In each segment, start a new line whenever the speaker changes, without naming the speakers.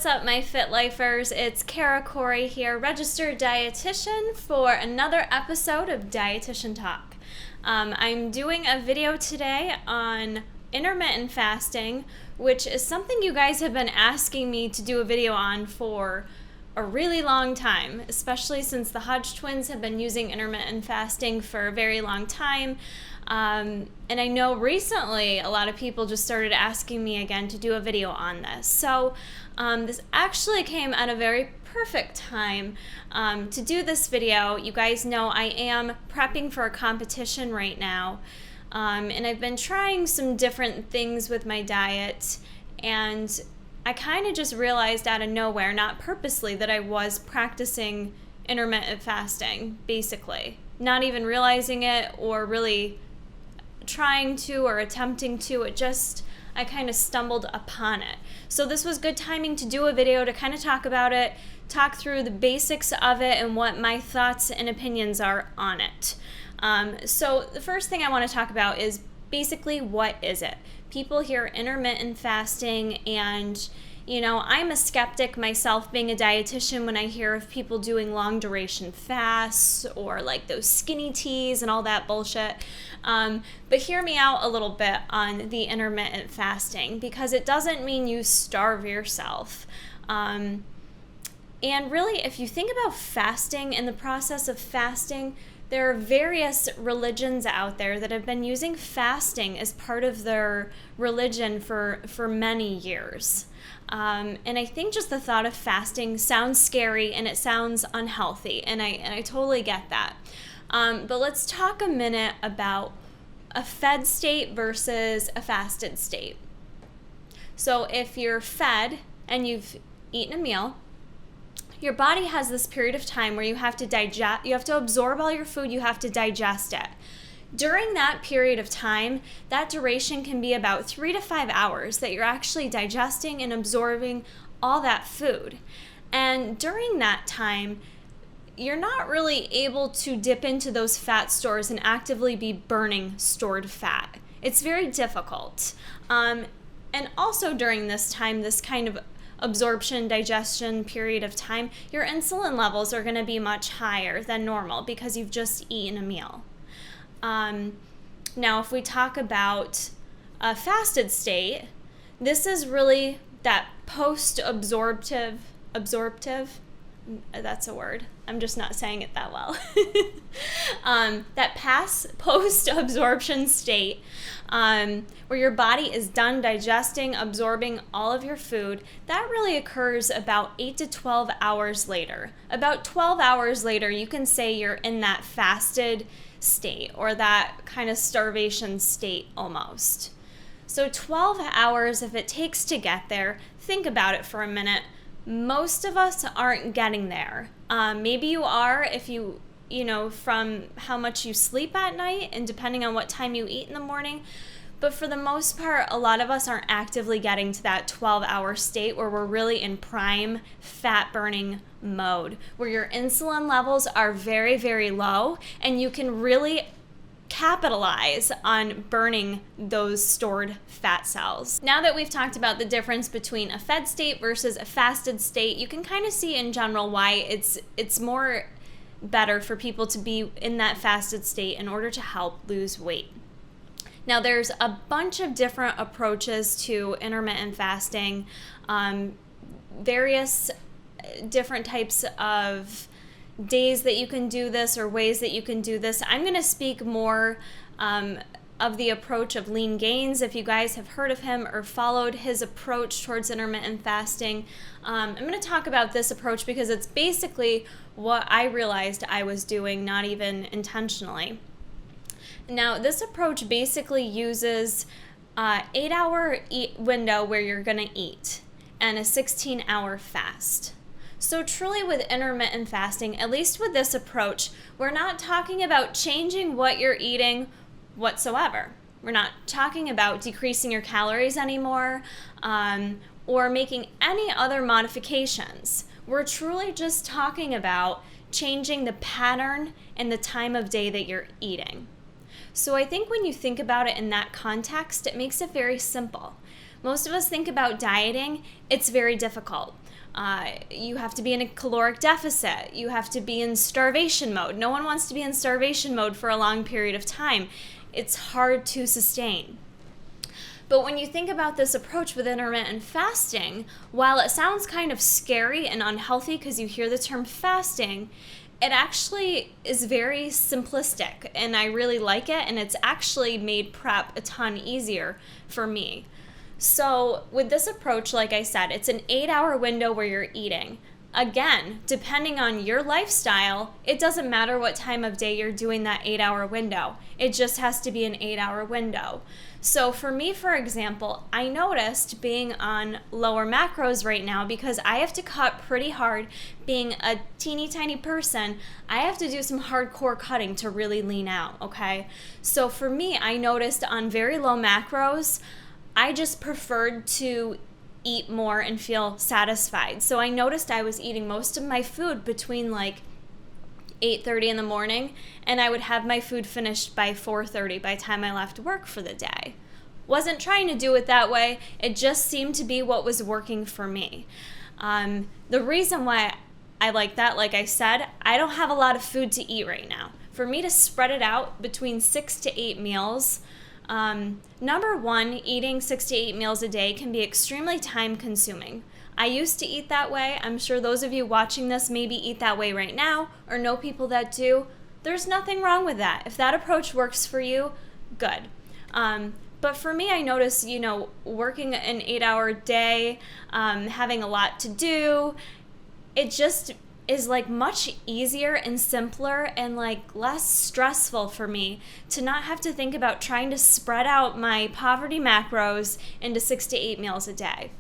What's up, my fit lifers? It's Kara Corey here, registered dietitian, for another episode of Dietitian Talk. I'm doing a video today on intermittent fasting, which is something you guys have been asking me to do a video on for a really long time, especially since the Hodge twins have been using intermittent fasting for a very long time. And I know recently a lot of people just started asking me again to do a video on this. So this actually came at a very perfect time to do this video. You guys know I am prepping for a competition right now, and I've been trying some different things with my diet, and I kind of just realized out of nowhere, not purposely, that I was practicing intermittent fasting, basically. Not even realizing it or really trying to or attempting to. I kind of stumbled upon it. So this was good timing to do a video to kind of talk about it, talk through the basics of it and what my thoughts and opinions are on it. So the first thing I want to talk about is basically, what is it? People hear intermittent fasting and, you know, I'm a skeptic myself being a dietitian when I hear of people doing long duration fasts or like those skinny teas and all that bullshit. But hear me out a little bit on the intermittent fasting, because it doesn't mean you starve yourself. And really, if you think about fasting and the process of fasting, there are various religions out there that have been using fasting as part of their religion for many years. And I think just the thought of fasting sounds scary and it sounds unhealthy, and I totally get that. But let's talk a minute about a fed state versus a fasted state. So if you're fed and you've eaten a meal, your body has this period of time where you have to digest, you have to absorb all your food, you have to digest it. During that period of time, that duration can be about 3 to 5 hours that you're actually digesting and absorbing all that food. And during that time, you're not really able to dip into those fat stores and actively be burning stored fat. It's very difficult. And also during this time, this kind of absorption, digestion period of time, your insulin levels are going to be much higher than normal because you've just eaten a meal. Now, if we talk about a fasted state, this is really that post-absorptive, that's a word, I'm just not saying it that well, that post-absorption state, where your body is done digesting, absorbing all of your food. That really occurs about 8 to 12 hours later. About 12 hours later, you can say you're in that fasted state, or that kind of starvation state almost. So 12 hours, if it takes to get there, think about it for a minute. Most of us aren't getting there. Maybe you are if you know, from how much you sleep at night and depending on what time you eat in the morning. But for the most part, a lot of us aren't actively getting to that 12-hour state where we're really in prime fat-burning mode, where your insulin levels are very, very low, and you can really capitalize on burning those stored fat cells. Now that we've talked about the difference between a fed state versus a fasted state, you can kind of see in general why it's more better for people to be in that fasted state in order to help lose weight. Now, there's a bunch of different approaches to intermittent fasting, various different types of days that you can do this or ways that you can do this. I'm going to speak more of the approach of Lean Gains. If you guys have heard of him or followed his approach towards intermittent fasting, I'm going to talk about this approach because it's basically what I realized I was doing, not even intentionally. Now, this approach basically uses an 8-hour window where you're going to eat and a 16-hour fast. So truly with intermittent fasting, at least with this approach, we're not talking about changing what you're eating whatsoever. We're not talking about decreasing your calories anymore or making any other modifications. We're truly just talking about changing the pattern and the time of day that you're eating. So I think when you think about it in that context, it makes it very simple. Most of us think about dieting, it's very difficult. You have to be in a caloric deficit. You have to be in starvation mode. No one wants to be in starvation mode for a long period of time. It's hard to sustain. But when you think about this approach with intermittent fasting, while it sounds kind of scary and unhealthy because you hear the term fasting, it actually is very simplistic, and I really like it, and it's actually made prep a ton easier for me. So with this approach, like I said, it's an 8-hour window where you're eating. Again, depending on your lifestyle, it doesn't matter what time of day you're doing that 8-hour window. It just has to be an 8-hour window. So for me, for example, I noticed being on lower macros right now because I have to cut pretty hard. Being a teeny tiny person, I have to do some hardcore cutting to really lean out, okay? So for me, I noticed on very low macros, I just preferred to eat more and feel satisfied. So I noticed I was eating most of my food between like 8:30 in the morning, and I would have my food finished by 4:30 by the time I left work for the day. Wasn't trying to do it that way. It just seemed to be what was working for me. The reason why I like that, like I said, I don't have a lot of food to eat right now. For me to spread it out between 6 to 8 meals, number one, eating 6 to 8 meals a day can be extremely time consuming. I used to eat that way. I'm sure those of you watching this maybe eat that way right now or know people that do. There's nothing wrong with that. If that approach works for you, good. But for me, I notice, working an 8-hour day, having a lot to do, it just is like much easier and simpler and like less stressful for me to not have to think about trying to spread out my poverty macros into 6 to 8 meals a day.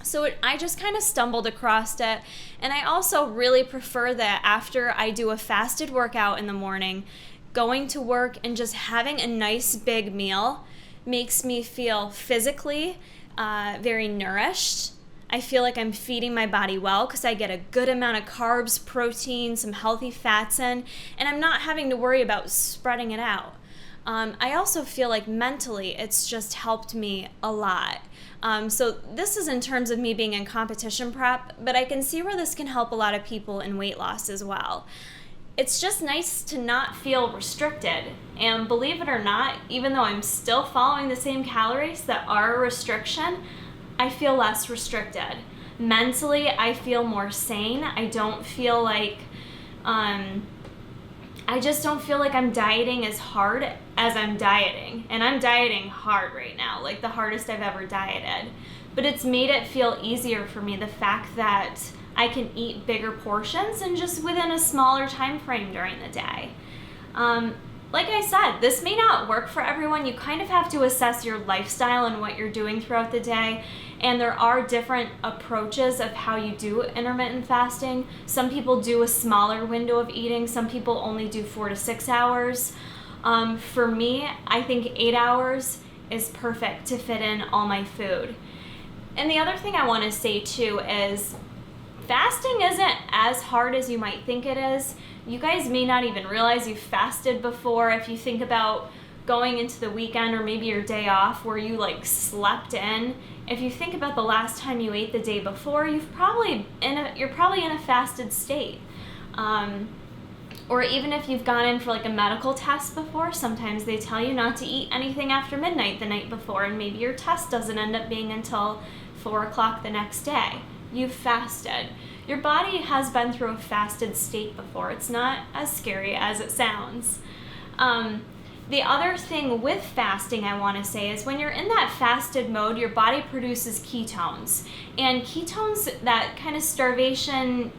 So I just kind of stumbled across it, and I also really prefer that after I do a fasted workout in the morning, going to work and just having a nice big meal makes me feel physically very nourished. I feel like I'm feeding my body well because I get a good amount of carbs, protein, some healthy fats in, and I'm not having to worry about spreading it out. I also feel like mentally it's just helped me a lot. So this is in terms of me being in competition prep, but I can see where this can help a lot of people in weight loss as well. It's just nice to not feel restricted. And believe it or not, even though I'm still following the same calories that are a restriction, I feel less restricted. Mentally, I feel more sane. I don't feel like, I just don't feel like I'm dieting as hard as I'm dieting. And I'm dieting hard right now, like the hardest I've ever dieted. But it's made it feel easier for me, the fact that I can eat bigger portions and just within a smaller time frame during the day. Like I said, this may not work for everyone. You kind of have to assess your lifestyle and what you're doing throughout the day. And there are different approaches of how you do intermittent fasting. Some people do a smaller window of eating. Some people only do 4 to 6 hours. For me, I think 8 hours is perfect to fit in all my food. And the other thing I want to say too is fasting isn't as hard as you might think it is. You guys may not even realize you've fasted before. If you think about going into the weekend or maybe your day off where you like slept in, if you think about the last time you ate the day before, you're probably in a fasted state. Or even if you've gone in for like a medical test before, sometimes they tell you not to eat anything after midnight the night before, and maybe your test doesn't end up being until 4 o'clock the next day. You've fasted. Your body has been through a fasted state before. It's not as scary as it sounds. The other thing with fasting I want to say is when you're in that fasted mode, your body produces ketones. And ketones, that kind of starvation,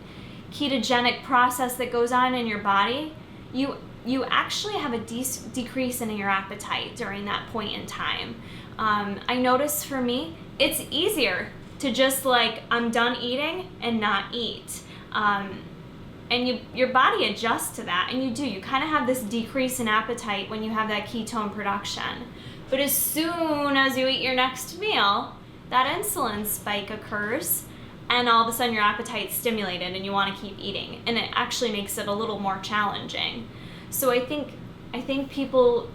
ketogenic process that goes on in your body, you actually have a decrease in your appetite during that point in time. I notice for me, it's easier to just like, I'm done eating and not eat. And your body adjusts to that, and you kind of have this decrease in appetite when you have that ketone production. But as soon as you eat your next meal, that insulin spike occurs, and all of a sudden your appetite's stimulated and you want to keep eating, and it actually makes it a little more challenging. So I think people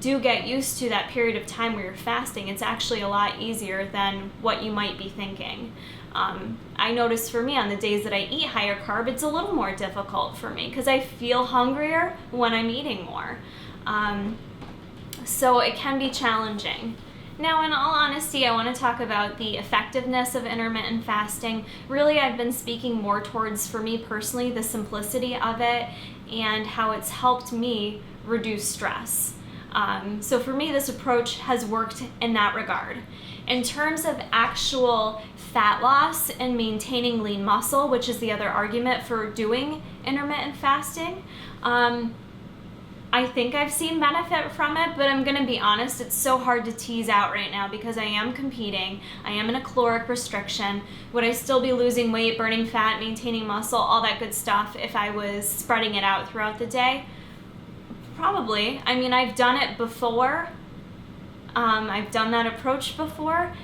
do get used to that period of time where you're fasting. It's actually a lot easier than what you might be thinking. I notice for me on the days that I eat higher carb, it's a little more difficult for me because I feel hungrier when I'm eating more. So it can be challenging. Now, in all honesty, I want to talk about the effectiveness of intermittent fasting. Really, I've been speaking more towards, for me personally, the simplicity of it and how it's helped me reduce stress. So for me, this approach has worked in that regard. In terms of actual fat loss and maintaining lean muscle, which is the other argument for doing intermittent fasting, I think I've seen benefit from it, but I'm going to be honest, it's so hard to tease out right now because I am competing. I am in a caloric restriction. Would I still be losing weight, burning fat, maintaining muscle, all that good stuff if I was spreading it out throughout the day? Probably. I mean, I've done it before. I've done that approach before,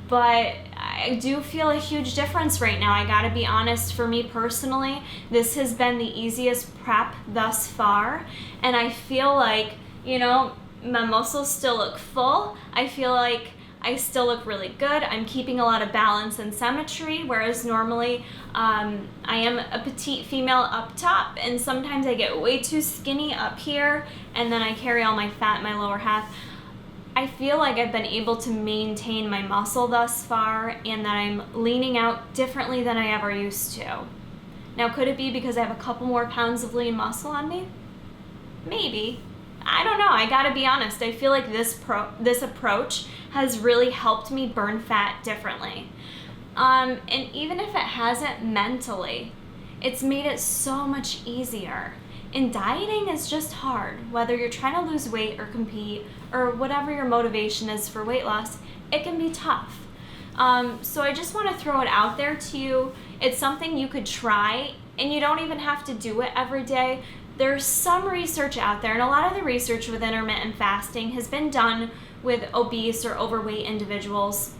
but I do feel a huge difference right now. I gotta be honest, for me personally, this has been the easiest prep thus far, and I feel like, my muscles still look full. I feel like I still look really good. I'm keeping a lot of balance and symmetry, whereas normally I am a petite female up top, and sometimes I get way too skinny up here, and then I carry all my fat in my lower half. I feel like I've been able to maintain my muscle thus far and that I'm leaning out differently than I ever used to. Now, could it be because I have a couple more pounds of lean muscle on me? Maybe. I don't know. I gotta be honest. I feel like this approach has really helped me burn fat differently. And even if it hasn't mentally, it's made it so much easier. And dieting is just hard. Whether you're trying to lose weight or compete or whatever your motivation is for weight loss, it can be tough. So I just want to throw it out there to you. It's something you could try, and you don't even have to do it every day. There's some research out there, and a lot of the research with intermittent fasting has been done with obese or overweight individuals.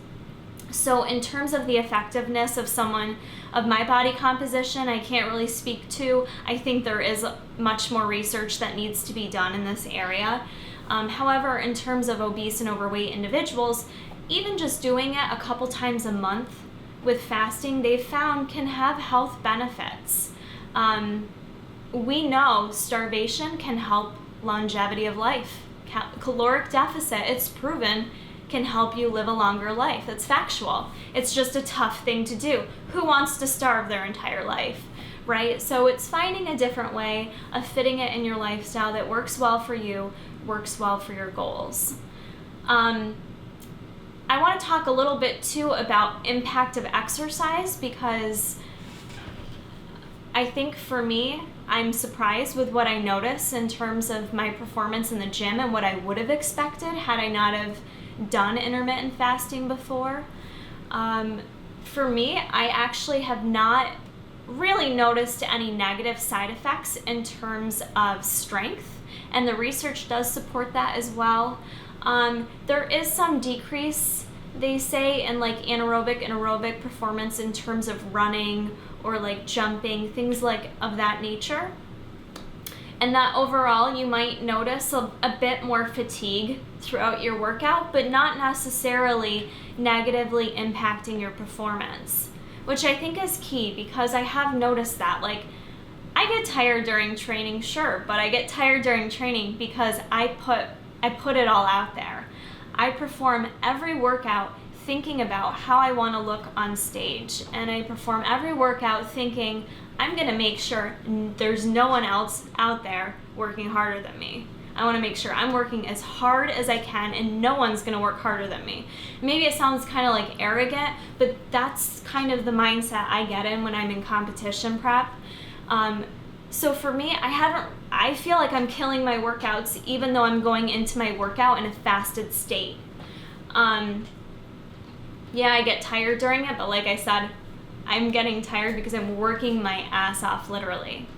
So in terms of the effectiveness of someone of my body composition, I can't really speak to. I think there is much more research that needs to be done in this area. However, in terms of obese and overweight individuals, even just doing it a couple times a month with fasting, they've found can have health benefits. We know starvation can help longevity of life. Caloric deficit, it's proven, can help you live a longer life. It's factual. It's just a tough thing to do. Who wants to starve their entire life, right? So it's finding a different way of fitting it in your lifestyle that works well for you, works well for your goals. I want to talk a little bit too about impact of exercise, because I think for me, I'm surprised with what I notice in terms of my performance in the gym and what I would have expected had I not have done intermittent fasting before. For me, I actually have not really noticed any negative side effects in terms of strength, and the research does support that as well. There is some decrease, they say, in like anaerobic and aerobic performance in terms of running or like jumping, things like of that nature. And that overall you might notice a bit more fatigue throughout your workout, but not necessarily negatively impacting your performance, which I think is key, because I have noticed that. Like, I get tired during training, sure, but I get tired during training because I put it all out there. I perform every workout thinking about how I want to look on stage, and I perform every workout thinking I'm going to make sure there's no one else out there working harder than me. I want to make sure I'm working as hard as I can and no one's going to work harder than me. Maybe it sounds kind of like arrogant, but that's kind of the mindset I get in when I'm in competition prep. So for me, I feel like I'm killing my workouts even though I'm going into my workout in a fasted state. Yeah, I get tired during it, but like I said, I'm getting tired because I'm working my ass off, literally.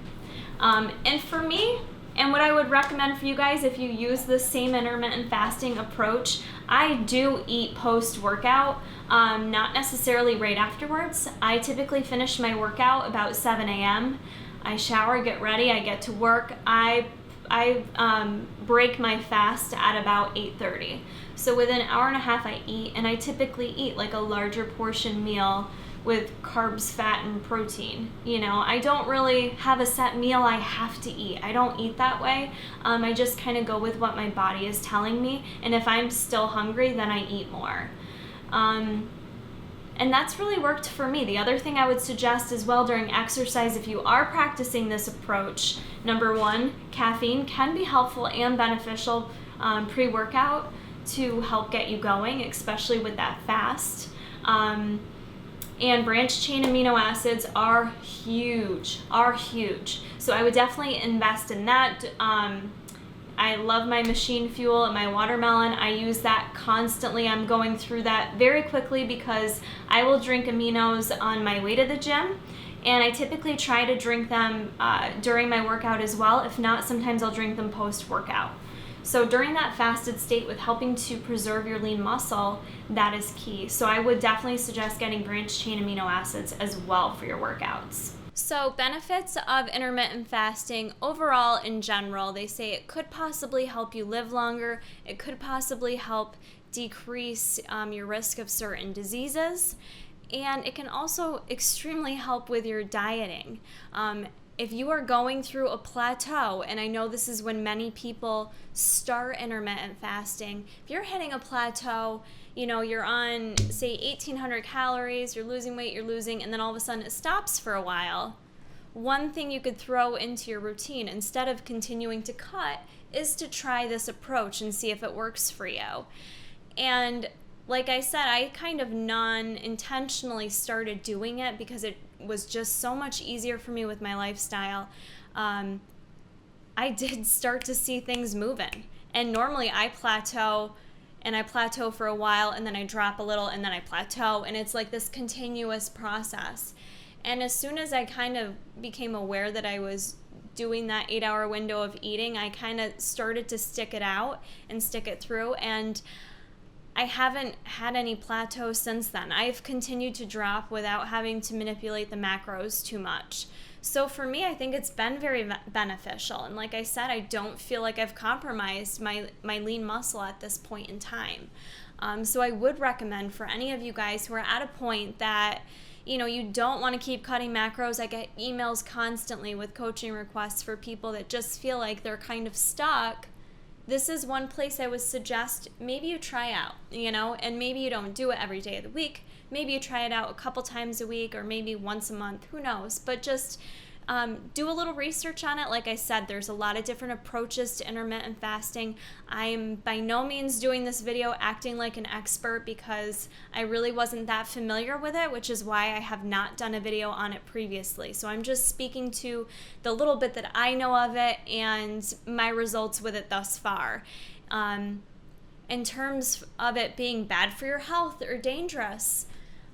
And for me, and what I would recommend for you guys if you use the same intermittent fasting approach, I do eat post-workout, not necessarily right afterwards. I typically finish my workout about 7 a.m. I shower, get ready, I get to work. I break my fast at about 8:30. So within an hour and a half I eat, and I typically eat like a larger portion meal with carbs, fat, and protein. You know, I don't really have a set meal I have to eat. I don't eat that way. I just kind of go with what my body is telling me, and if I'm still hungry, then I eat more. And that's really worked for me. The other thing I would suggest as well during exercise, if you are practicing this approach, number one, caffeine can be helpful and beneficial pre-workout to help get you going, especially with that fast. And branched chain amino acids are huge. So I would definitely invest in that. I love my machine fuel and my watermelon. I use that constantly. I'm going through that very quickly because I will drink aminos on my way to the gym, and I typically try to drink them during my workout as well. If not, sometimes I'll drink them post-workout. So during that fasted state, with helping to preserve your lean muscle, that is key. So I would definitely suggest getting branched chain amino acids as well for your workouts. So benefits of intermittent fasting overall in general, they say it could possibly help you live longer. It could possibly help decrease your risk of certain diseases. And it can also extremely help with your dieting. If you are going through a plateau, and I know this is when many people start intermittent fasting, if you're hitting a plateau, you know, you're on, say, 1,800 calories, you're losing weight, and then all of a sudden it stops for a while. One thing you could throw into your routine, instead of continuing to cut, is to try this approach and see if it works for you. And like I said, I kind of non-intentionally started doing it because it was just so much easier for me with my lifestyle. I did start to see things moving. And normally I plateau for a while, and then I drop a little, and then I plateau, and it's like this continuous process. And as soon as I kind of became aware that I was doing that 8-hour window of eating, I kind of started to stick it out and stick it through, and I haven't had any plateaus since then. I've continued to drop without having to manipulate the macros too much. So for me, I think it's been very beneficial. And like I said, I don't feel like I've compromised my lean muscle at this point in time. So I would recommend for any of you guys who are at a point that, you know, you don't want to keep cutting macros. I get emails constantly with coaching requests for people that just feel like they're kind of stuck. This is one place I would suggest maybe you try out, you know, and maybe you don't do it every day of the week. Maybe you try it out a couple times a week or maybe once a month, who knows, but just do a little research on it. Like I said, there's a lot of different approaches to intermittent fasting. I'm by no means doing this video acting like an expert because I really wasn't that familiar with it, which is why I have not done a video on it previously. So I'm just speaking to the little bit that I know of it and my results with it thus far. In terms of it being bad for your health or dangerous,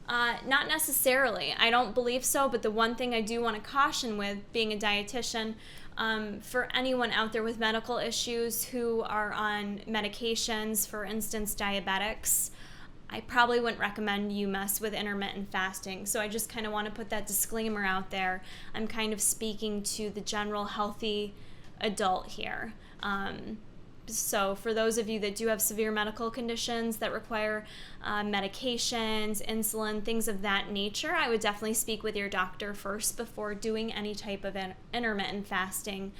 not necessarily. I don't believe so, but the one thing I do want to caution with being a dietitian, for anyone out there with medical issues who are on medications, for instance, diabetics, I probably wouldn't recommend you mess with intermittent fasting. So I just kind of want to put that disclaimer out there. I'm kind of speaking to the general healthy adult here. So for those of you that do have severe medical conditions that require medications, insulin, things of that nature, I would definitely speak with your doctor first before doing any type of intermittent fasting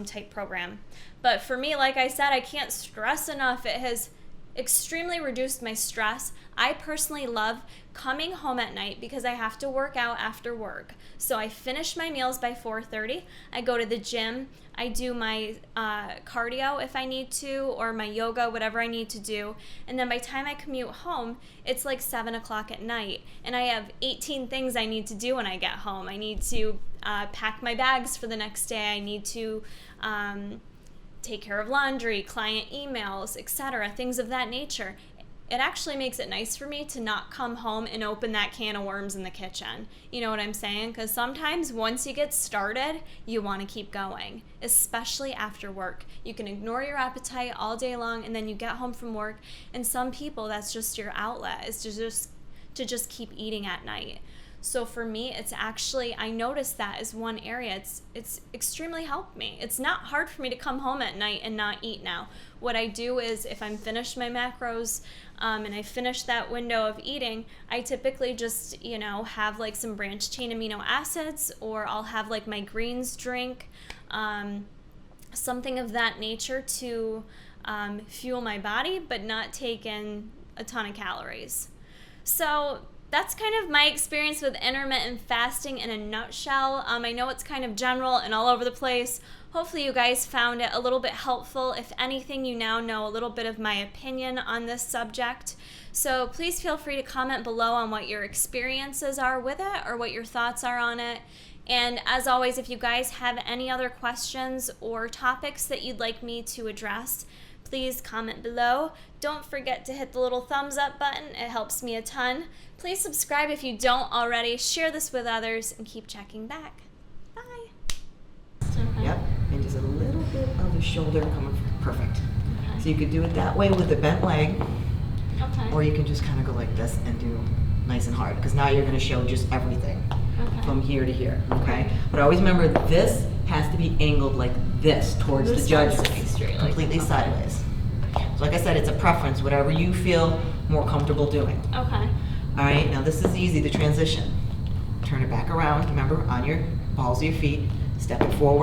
type program. But for me, like I said, I can't stress enough, it has extremely reduced my stress. I personally love coming home at night because I have to work out after work. So I finish my meals by 4:30. I go to the gym. I do my cardio if I need to, or my yoga, whatever I need to do. And then by the time I commute home, it's like 7 o'clock at night. And I have 18 things I need to do when I get home. I need to pack my bags for the next day. I need to take care of laundry, client emails, etc., things of that nature. It actually makes it nice for me to not come home and open that can of worms in the kitchen. You know what I'm saying? Because sometimes once you get started, you want to keep going, especially after work. You can ignore your appetite all day long, and then you get home from work, and some people, that's just your outlet, is to just keep eating at night. So for me, it's actually, I noticed that as one area. It's extremely helped me. It's not hard for me to come home at night and not eat now. What I do is if I'm finished my macros and I finish that window of eating, I typically just, have like some branched chain amino acids, or I'll have like my greens drink, something of that nature to fuel my body, but not take in a ton of calories. So that's kind of my experience with intermittent fasting in a nutshell. I know it's kind of general and all over the place. Hopefully you guys found it a little bit helpful. If anything, you now know a little bit of my opinion on this subject. So please feel free to comment below on what your experiences are with it or what your thoughts are on it. And as always, if you guys have any other questions or topics that you'd like me to address, please comment below. Don't forget to hit the little thumbs up button. It helps me a ton. Please subscribe if you don't already. Share this with others and keep checking back. Bye. Okay.
Yep, and just a little bit of the shoulder coming perfect.
Okay.
So you could do it that way with the bent leg,
Okay.
or you can just kind of go like this and do nice and hard, because now you're going to show just everything from here to here, okay? But always remember, this has to be angled like this towards the judge face, completely sideways. So like I said, it's a preference, whatever you feel more comfortable doing.
Okay.
All right, now this is easy, the transition. Turn it back around, remember, on your balls of your feet, step it forward.